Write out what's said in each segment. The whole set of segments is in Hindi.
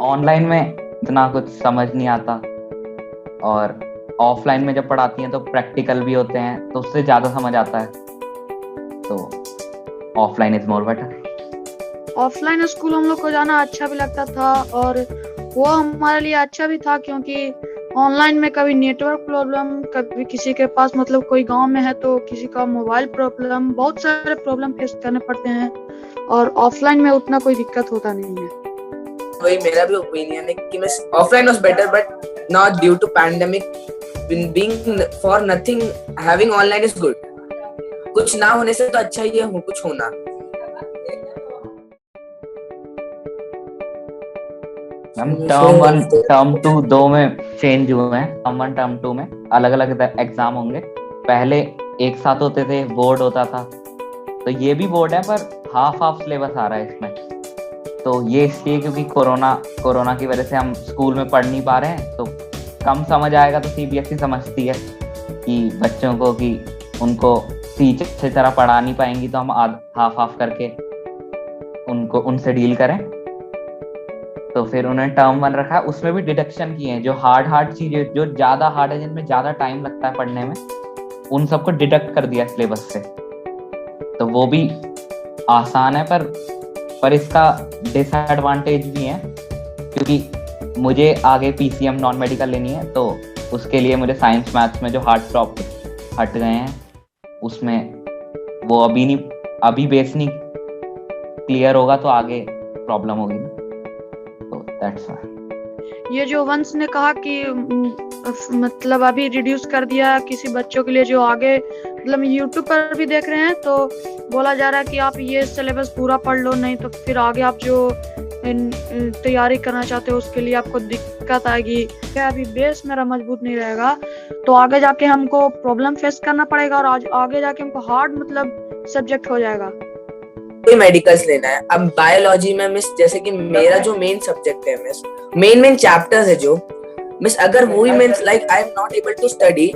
ऑनलाइन में इतना कुछ समझ नहीं आता, और ऑफलाइन में जब पढ़ाती हैं तो प्रैक्टिकल भी होते हैं तो उससे ज्यादा समझ आता है। तो offline is more better. Offline school हम लोग को जाना अच्छा भी लगता था, और वो हमारे लिए अच्छा भी था क्योंकि ऑनलाइन में कभी नेटवर्क प्रॉब्लम, कभी किसी के पास मतलब कोई गांव में है तो किसी का मोबाइल प्रॉब्लम, बहुत सारे प्रॉब्लम फेस करने पड़ते हैं, और ऑफलाइन में उतना कोई दिक्कत होता नहीं है। वही मेरा भी ओपिनियन है कि मैं offline was better but not due to pandemic being for nothing having online is good. कुछ ना होने से तो अच्छा ही है कुछ होना। हम टर्म वन टर्म टू दो में चेंज हुए हैं। टर्म वन टर्म टू में अलग अलग एग्जाम होंगे। पहले एक साथ होते थे, बोर्ड होता था। तो ये भी बोर्ड है पर हाफ हाफ सिलेबस आ रहा है इसमें। तो ये इसलिए क्योंकि कोरोना की वजह से हम स्कूल में पढ़ नहीं पा रहे हैं, तो कम समझ आएगा। तो सीबीएसई समझती है कि बच्चों को, कि उनको टीचर से तरह पढ़ा नहीं पाएंगी, तो हम हाफ हाफ करके उनसे डील करें। तो फिर उन्होंने टर्म वन रखा है, उसमें भी डिडक्शन किए हैं। जो हार्ड चीजें, जो ज्यादा हार्ड है, जिनमें ज्यादा टाइम लगता है पढ़ने में, उन सबको डिडक्ट कर दिया सिलेबस से। तो वो भी आसान है, पर इसका डिसएडवांटेज भी है, क्योंकि मुझे आगे पीसीएम नॉन मेडिकल लेनी है। तो उसके लिए मुझे साइंस मैथ्स में जो हार्ड टॉपिक हट गए हैं, उसमें वो अभी बेस नहीं क्लियर होगा तो आगे प्रॉब्लम होगी। तो दैट्स व्हाई। ये जो वंश ने कहा कि मतलब अभी रिड्यूस कर दिया किसी बच्चों के लिए जो आगे, मतलब यूट्यूब पर भी देख रहे हैं तो बोला जा रहा है कि आप ये सिलेबस पूरा पढ़ लो, नहीं तो फिर आगे आप जो तैयारी करना चाहते हो उसके लिए आपको दिक्कत आएगी। क्या अभी बेस मेरा मजबूत नहीं रहेगा तो आगे जाके हमको प्रॉब्लम फेस करना पड़ेगा, और आगे जाके हमको हार्ड मतलब सब्जेक्ट हो जाएगा। मेडिकल्स लेना है। अब बायोलॉजी में मिस, जैसे कि मेरा जो मेन सब्जेक्ट है मिस, मेन चैप्टर्स है जो मिस, अगर वो ही means like I am not able to study,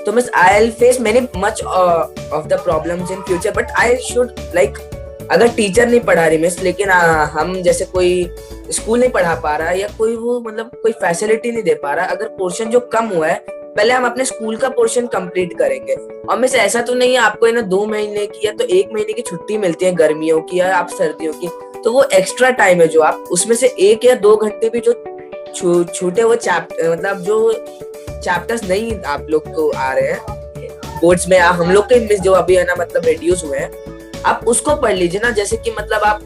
तो miss I will face many much of the problems in future. But I should like, अगर टीचर नहीं पढ़ा रही मिस, लेकिन हम जैसे कोई स्कूल नहीं पढ़ा पा रहा, या कोई वो मतलब कोई फैसिलिटी नहीं दे पा रहा, अगर पोर्शन जो कम हुआ है, पहले हम अपने स्कूल का पोर्शन कंप्लीट करेंगे। और मिस ऐसा तो नहीं है आपको 2 महीने की या तो 1 महीने की छुट्टी मिलती है गर्मियों की या आप सर्दियों की, तो वो एक्स्ट्रा टाइम है जो आप उसमें से 1 या 2 घंटे भी जो छूटे वो चैप्टर, मतलब जो चैप्टर्स नहीं आप लोग को आ रहे हैं बोर्ड्स में, हम लोग के मिस जो अभी है ना मतलब रिड्यूस हुए हैं, आप उसको पढ़ लीजिए ना। जैसे कि मतलब आप,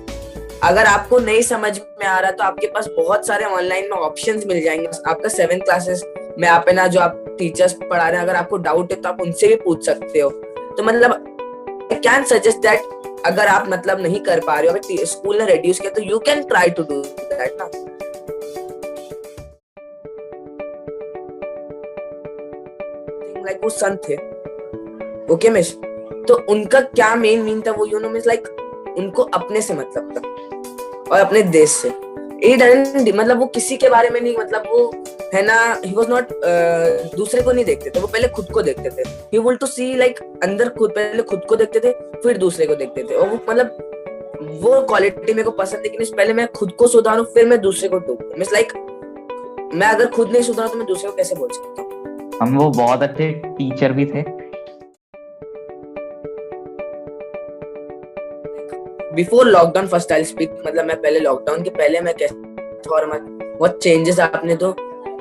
अगर आपको नहीं समझ में आ रहा तो आपके पास बहुत सारे ऑनलाइन में ऑप्शंस मिल जाएंगे। आपका 7th क्लासेस में आप है ना, जो आप टीचर्स पढ़ा रहे हैं, अगर आपको डाउट है तो आप उनसे भी पूछ सकते हो। तो मतलब आई कैन सजेस्ट दैट अगर आप मतलब नहीं कर पा रहे हो, अगर स्कूल ने रिड्यूस किया, तो you can try to do that ना। लाइक वो संत थे, ओके मिस, तो उनका क्या मेन मीन था, वो यू नो मिस लाइक उनको अपने से मतलब था और अपने देश से। मतलब वो किसी के बारे में नहीं, मतलब वो है ना, he was not दूसरे को नहीं देखते थे, वो पहले खुद को देखते थे। he wanted to see like अंदर पहले खुद को देखते थे, फिर दूसरे को देखते थे। और वो मतलब वो क्वालिटी मेरे को पसंद है कि पहले मैं खुद को सुधारूं, फिर मैं दूसरे को टोकूं। मींस लाइक मैं अगर खुद नहीं सुधारा तो मैं दूसरे को कैसे बोल सकता हूँ। हम वो बहुत अच्छे टीचर भी थे। Before lockdown first I speak, मतलब मैं पहले लॉकडाउन के पहले मैं कैसे, और बहुत चेंजेस आपने तो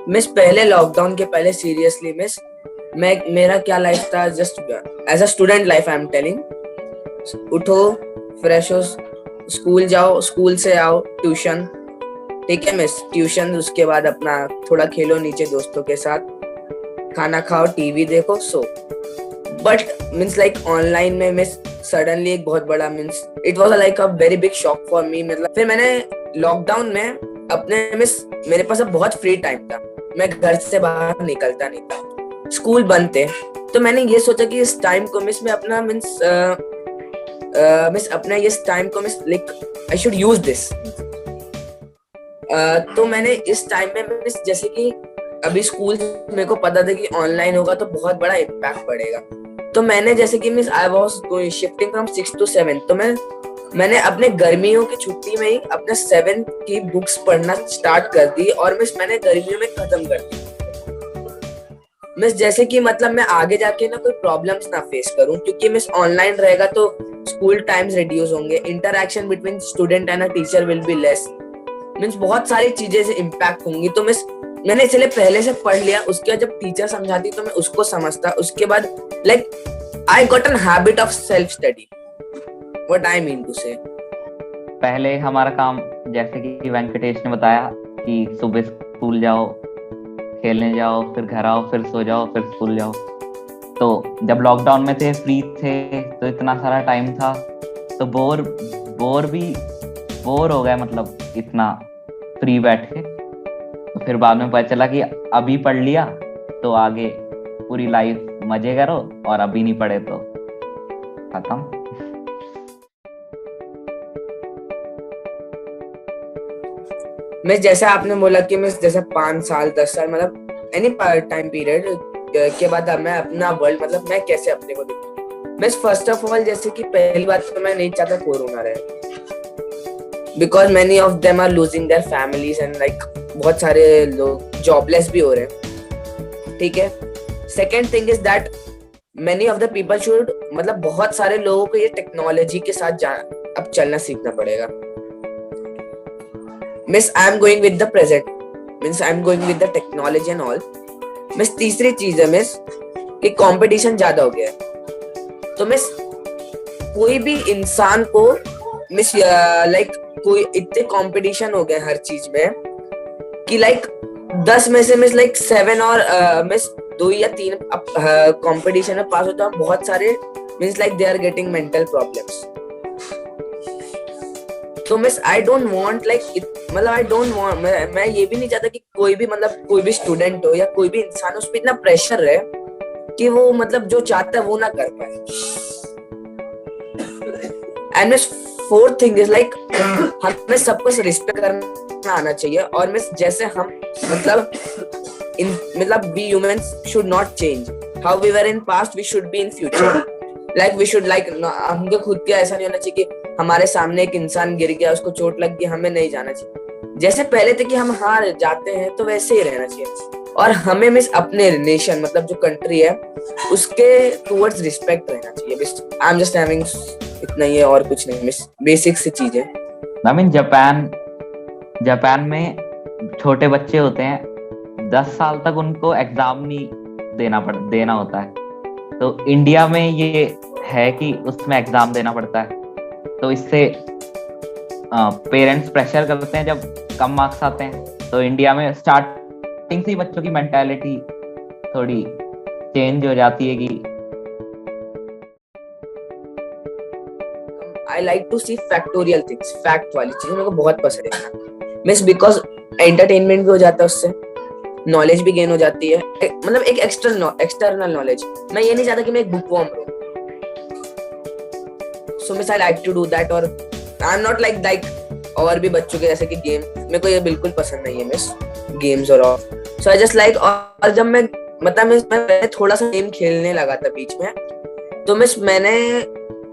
मिस, पहले लॉकडाउन के पहले सीरियसली मिस, मेरा क्या लाइफ था, just as a student life I am telling. उठो, फ्रेश हो, स्कूल जाओ, स्कूल से आओ ट्यूशन, ठीक है मिस, ट्यूशन, उसके बाद अपना थोड़ा खेलो नीचे दोस्तों के साथ, खाना खाओ, टीवी देखो, सो। बट मीन्स लाइक ऑनलाइन में मिस सडनली एक बहुत बड़ा means it was like a very big shock for me. मतलब फिर मैंने लॉकडाउन में अपने मिस, मेरे पास अब बहुत फ्री टाइम था, मैं घर से बाहर निकलता नहीं था, स्कूल बंद थे, तो मैंने ये सोचा कि इस टाइम को मिस मैं अपना मिस अपना इस टाइम को miss like I should use this. तो मैंने इस टाइम में मिस, जैसे कि अभी स्कूल मेरे को पता था कि ऑनलाइन होगा तो बहुत बड़ा इम्पैक्ट पड़ेगा, तो मैंने जैसे कि miss I was shifting from 6 to 7, तो मैं मैंने अपने गर्मियों की छुट्टी में ही अपने 7th की बुक्स पढ़ना स्टार्ट कर दी और मिस मैंने गर्मियों में खत्म कर दी मिस, जैसे कि मतलब मैं आगे जाके ना कोई प्रॉब्लम्स ना फेस करूं, क्योंकि मिस ऑनलाइन रहेगा तो स्कूल टाइम्स रिड्यूस होंगे, interaction between student and a teacher will be less, means बहुत सारी चीजें से इम्पैक्ट होंगी। तो मिस मैंने इसलिए पहले से पढ़ लिया, उसके बाद जब टीचर समझाती तो मैं उसको समझता, उसके बाद like I got an habit of self study, what I mean to say. पहले हमारा काम जैसे कि वेंकटेश ने बताया कि सुबह स्कूल जाओ, खेलने जाओ, फिर घर आओ, फिर सो जाओ, फिर स्कूल जाओ। तो जब लॉकडाउन में थे, फ्री थे, तो इतना सारा टाइम था, तो बोर हो गए, मतलब इतना फ्री बैठ के। तो फिर बाद में पता चला कि अभी पढ़ लिया तो आगे पूरी लाइफ मजे करो, और अभी नहीं पढ़े तो खत्म। मिस जैसे आपने बोला कि मिस जैसे 5 साल 10 साल मतलब एनी टाइम पीरियड के बाद मैं अपना वर्ल्ड मतलब मैं कैसे अपने को देखूं। मिस फर्स्ट ऑफ ऑल जैसे कि पहली बात तो मैं नहीं चाहता कोरोना रहे, because many of them are losing their families and like बहुत सारे लोग जॉबलेस भी हो रहे हैं, ठीक है। Second thing is that many of the people should मतलब बहुत सारे लोगों को ये टेक्नोलॉजी के साथ अब चलना सीखना पड़ेगा। Miss I am going with the present, means I am going with the technology and all. Miss तीसरी चीज है मिस कि कंपटीशन ज्यादा हो गया है, तो मिस कोई भी इंसान को मिस लाइक कोई इतने कंपटीशन हो गए हर चीज में कि लाइक 10 में से मिस लाइक 7 और मिस 2 या 3 कंपटीशन में पास होता है, बहुत सारे means like they are getting mental problems. तो miss I don't want like मतलब आई डोंट वांट मैं ये भी नहीं चाहता कि कोई भी मतलब कोई भी स्टूडेंट हो या कोई भी इंसान उस पर इतना प्रेशर रहे कि वो मतलब जो चाहता है वो ना कर पाए। And miss fourth thing is like हमें सबको रिस्पेक्ट करना आना चाहिए, और मिस जैसे हम मतलब we humans should not change how we were in past, we should be in future, like we should like हमको खुद के ऐसा नहीं होना चाहिए कि हमारे सामने एक इंसान गिर गया, उसको चोट लग गई, हमें नहीं जाना चाहिए। जैसे पहले थे कि हम हार जाते हैं तो वैसे ही रहना चाहिए, और हमें मिस अपने नेशन मतलब जो कंट्री है उसके टुवर्ड्स रिस्पेक्ट रहना चाहिए। Miss I am just having इतना ही है और कुछ नहीं मिस, बेसिक सी चीज है। आई मीन जापान में छोटे बच्चे होते हैं, 10 साल तक उनको एग्जाम नहीं देना होता है। तो इंडिया में ये है कि उसमें एग्जाम देना पड़ता है, तो इससे पेरेंट्स प्रेशर करते हैं जब कम मार्क्स आते हैं। तो इंडिया में स्टार्टिंग से ही बच्चों की मेंटालिटी थोड़ी चेंज हो जाती है कि I like to see factorial things, fact वाली चीजें मेरे को बहुत पसंद है मिस, बिकॉज एंटरटेनमेंट भी हो जाता है उससे, नॉलेज भी गेन हो जाती है, मतलब एक एक्सटर्नल नॉलेज। मैं ये नहीं चाहता कि मैं एक बुक वॉर्म रहूं, so miss I like to do that, और आई एम नॉट लाइक और भी बच्चों के जैसे कि गेम, मेरे को ये बिल्कुल पसंद नहीं है मिस गेम्स और सो आई जस्ट लाइक। और जब मैं मैं थोड़ा सा गेम खेलने लगा था बीच में, तो मिस मैंने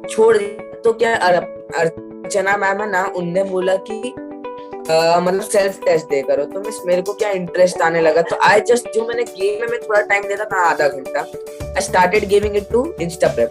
छोड़ दिया। तो क्या अर्चना मैम है ना, उनने बोला कि मतलब सेल्फ टेस्ट दे करो, तो मिस मेरे को क्या इंटरेस्ट आने लगा, तो आई जस्ट जो मैंने गेम में थोड़ा टाइम देता था आधा घंटा, I started giving it to Insta prep.